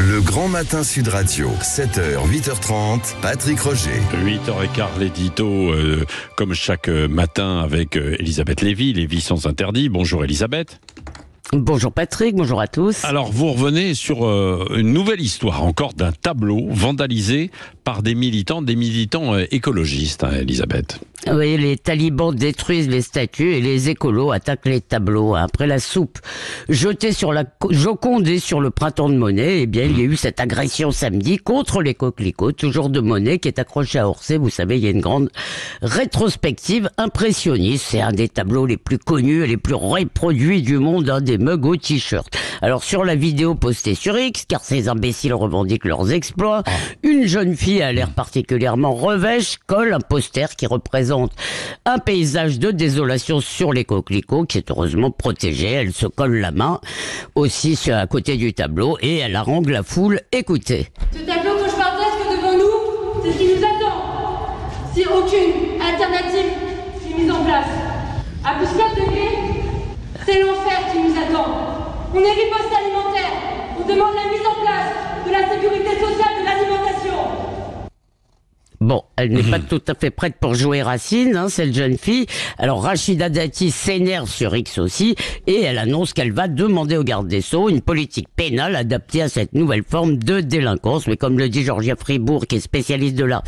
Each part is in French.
Le Grand Matin Sud Radio, 7h, 8h30, Patrick Roger. 8h15, l'édito, comme chaque matin avec Elisabeth Lévy, Lévy sans interdit. Bonjour Elisabeth. Bonjour Patrick, bonjour à tous. Alors vous revenez sur une nouvelle histoire, encore d'un tableau vandalisé par des militants écologistes, Elisabeth. Oui, les talibans détruisent les statues et les écolos attaquent les tableaux. Après la soupe jetée sur la Joconde et sur le printemps de Monet, eh bien, il y a eu cette agression samedi contre les coquelicots, toujours de Monet, qui est accroché à Orsay. Vous savez, il y a une grande rétrospective impressionniste. C'est un des tableaux les plus connus et les plus reproduits du monde, des mugs au t-shirt. Alors, sur la vidéo postée sur X, car ces imbéciles revendiquent leurs exploits, une jeune fille a l'air particulièrement revêche, colle un poster qui représente un paysage de désolation sur les coquelicots qui est heureusement protégé. Elle se colle la main aussi à côté du tableau et elle harangue la foule. Écoutez. Ce tableau cauchemardesque devant nous, c'est ce qui nous attend. Si aucune alternative est mise en place, à plus 4 degrés, c'est l'enfer qui nous attend. On est riposte alimentaire, on demande la mise en place de la sécurité sociale de l'alimentation. Bon, elle n'est pas tout à fait prête pour jouer Racine, cette jeune fille. Alors Rachida Dati s'énerve sur X aussi et elle annonce qu'elle va demander au garde des Sceaux une politique pénale adaptée à cette nouvelle forme de délinquance. Mais comme le dit Georgia Fribourg, qui est spécialiste de l'art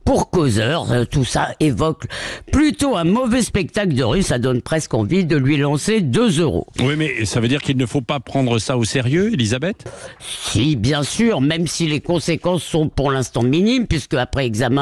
pour causeur, tout ça évoque plutôt un mauvais spectacle de rue. Ça donne presque envie de lui lancer 2 €. Oui, mais ça veut dire qu'il ne faut pas prendre ça au sérieux, Elisabeth ? Si, bien sûr, même si les conséquences sont pour l'instant minimes, puisque après examen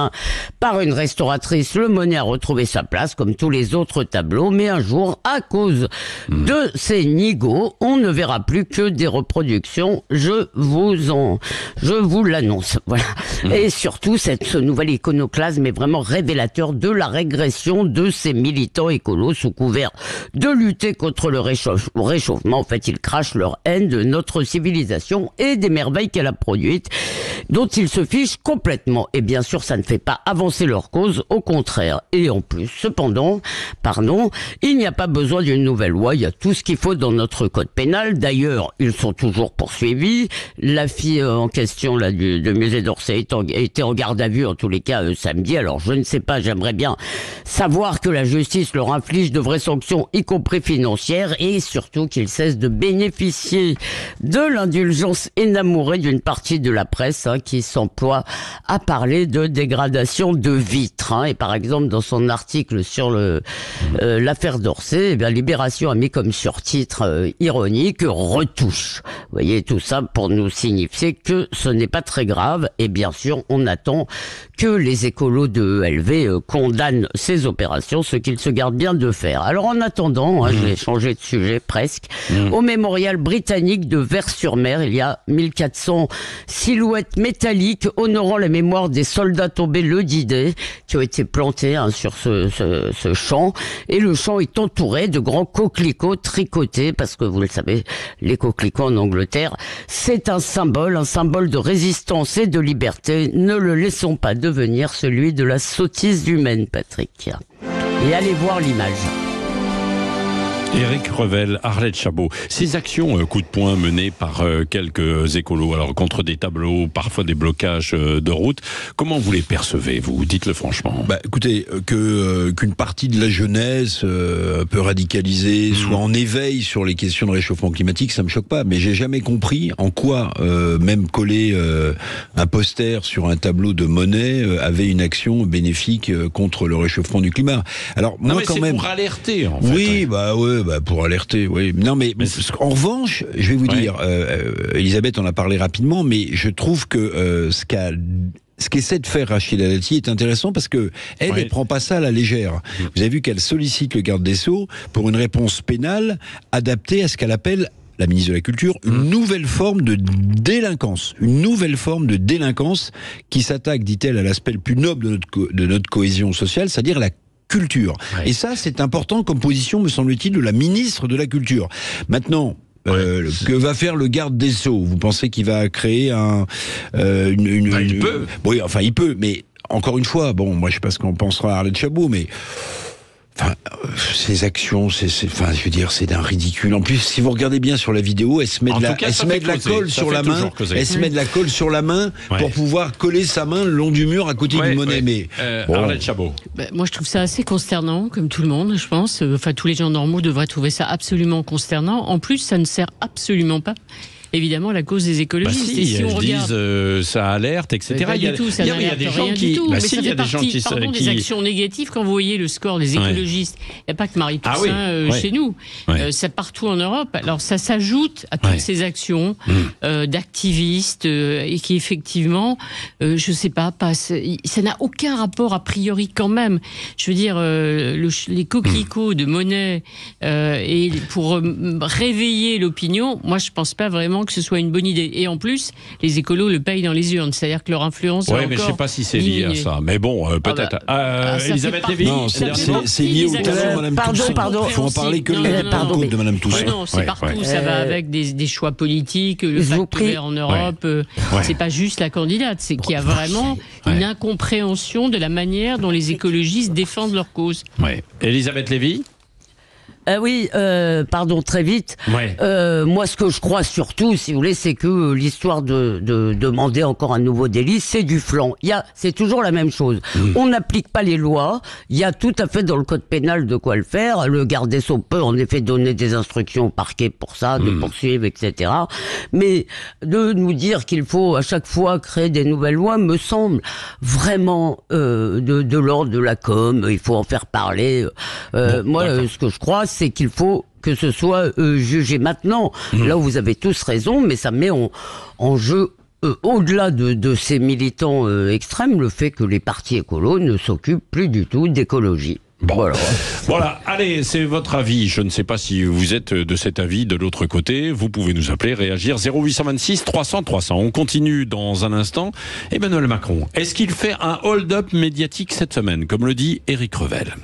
par une restauratrice, le Monet a retrouvé sa place comme tous les autres tableaux. Mais un jour, à cause de ces nigauds, on ne verra plus que des reproductions. Je vous l'annonce. Voilà. Et surtout, ce nouvel iconoclasme est vraiment révélateur de la régression de ces militants écolos sous couvert de lutter contre le réchauffement. En fait, ils crachent leur haine de notre civilisation et des merveilles qu'elle a produites, dont ils se fichent complètement. Et bien sûr, ça ne fait pas avancer leur cause, au contraire. Et en plus, cependant, il n'y a pas besoin d'une nouvelle loi, il y a tout ce qu'il faut dans notre code pénal. D'ailleurs, ils sont toujours poursuivis. La fille en question là du musée d'Orsay était en garde à vue en tous les cas samedi. Alors je ne sais pas, j'aimerais bien savoir que la justice leur inflige de vraies sanctions, y compris financières, et surtout qu'ils cessent de bénéficier de l'indulgence énamourée d'une partie de la presse qui s'emploie à parler de dégradation de vitres. Et par exemple, dans son article sur l'affaire d'Orsay, eh bien, Libération a mis comme surtitre ironique « Retouche ». Vous voyez, tout ça pour nous signifier que ce n'est pas très grave. Et bien sûr, on attend que les écolos de ELV condamnent ces opérations, ce qu'ils se gardent bien de faire. Alors en attendant, je vais changer de sujet presque, au mémorial britannique de Vers-sur-Mer, il y a 1400 silhouettes métalliques honorant la mémoire des soldats tombés le D-Day qui ont été plantés sur ce champ. Et le champ est entouré de grands coquelicots tricotés, parce que vous le savez, les coquelicots en Angleterre, c'est un symbole de résistance et de liberté. Ne le laissons pas devenir celui de la sottise humaine, Patrick. Et allez voir l'image. Éric Revel, Arlette Chabot. Ces actions coup de poing menées par quelques écolos, alors contre des tableaux, parfois des blocages de route, comment vous les percevez, vous? Dites-le franchement. Écoutez, qu'une partie de la jeunesse un peu radicalisée soit en éveil sur les questions de réchauffement climatique, ça me choque pas. Mais j'ai jamais compris en quoi même coller un poster sur un tableau de Monet avait une action bénéfique contre le réchauffement du climat. Alors moi, quand même, pour alerter, en fait. Oui, pour alerter, oui. Non, mais en revanche, je vais vous dire, Elisabeth en a parlé rapidement, mais je trouve que ce qu'essaie de faire Rachida Dati est intéressant parce que elle prend pas ça à la légère. Vous avez vu qu'elle sollicite le garde des Sceaux pour une réponse pénale adaptée à ce qu'elle appelle, la ministre de la Culture, une nouvelle forme de délinquance. Une nouvelle forme de délinquance qui s'attaque, dit-elle, à l'aspect le plus noble de notre cohésion sociale, c'est-à-dire la culture. Et ça, c'est important comme position, me semble-t-il, de la ministre de la Culture. Maintenant, que va faire le garde des Sceaux? Vous pensez qu'il va créer il peut. Oui, enfin, il peut, mais encore une fois, moi, je sais pas ce qu'on pensera à Arlette Chabot, mais Enfin, ces actions, enfin, je veux dire, c'est d'un ridicule. En plus, si vous regardez bien sur la vidéo, elle se met de la colle sur la main. Elle se met de la colle sur la main pour pouvoir coller sa main le long du mur à côté du Monet. Mais Arlette Chabot. Moi, je trouve ça assez consternant, comme tout le monde, je pense. Enfin, tous les gens normaux devraient trouver ça absolument consternant. En plus, ça ne sert absolument pas. Évidemment, la cause des écologistes. Si, et si on regarde, disent ça alerte, etc. Pas du tout, ça n'alerte rien du tout. Mais ça fait partie, des actions négatives. Quand vous voyez le score des écologistes, il n'y a pas que Marie Toussaint chez nous. C'est partout en Europe. Alors ça s'ajoute à toutes ces actions d'activistes et qui effectivement, je ne sais pas, ça n'a aucun rapport a priori quand même. Je veux dire, les coquelicots de Monet et pour réveiller l'opinion, moi je ne pense pas vraiment que ce soit une bonne idée. Et en plus, les écolos le payent dans les urnes. C'est-à-dire que leur influence va mais je ne sais pas si c'est lié à ça. Mais bon, peut-être. Elisabeth Lévy. Non, c'est lié au talent de Madame Toussaint. Pardon. Il faut en parler que de Madame Toussaint. Non, c'est partout. Ça va avec des choix politiques, le pacte vert en Europe. C'est pas juste la candidate. C'est qu'il y a vraiment une incompréhension de la manière dont les écologistes défendent leur cause. Elisabeth Lévy. Oui, pardon, très vite. Moi, ce que je crois surtout, si vous voulez, c'est que l'histoire de demander encore un nouveau délit, c'est du flan. C'est toujours la même chose. On n'applique pas les lois. Il y a tout à fait dans le code pénal de quoi le faire. Le garde des Sceaux peut en effet donner des instructions au parquet pour ça, de poursuivre, etc. Mais de nous dire qu'il faut à chaque fois créer des nouvelles lois me semble vraiment de l'ordre de la com. Il faut en faire parler. Ce que je crois, c'est qu'il faut que ce soit jugé maintenant. Là où vous avez tous raison, mais ça met en jeu, au-delà de ces militants extrêmes, le fait que les partis écolos ne s'occupent plus du tout d'écologie. Voilà, allez, c'est votre avis. Je ne sais pas si vous êtes de cet avis de l'autre côté. Vous pouvez nous appeler, réagir 0826 300 300. On continue dans un instant. Emmanuel Macron, est-ce qu'il fait un hold-up médiatique cette semaine, comme le dit Éric Revel ?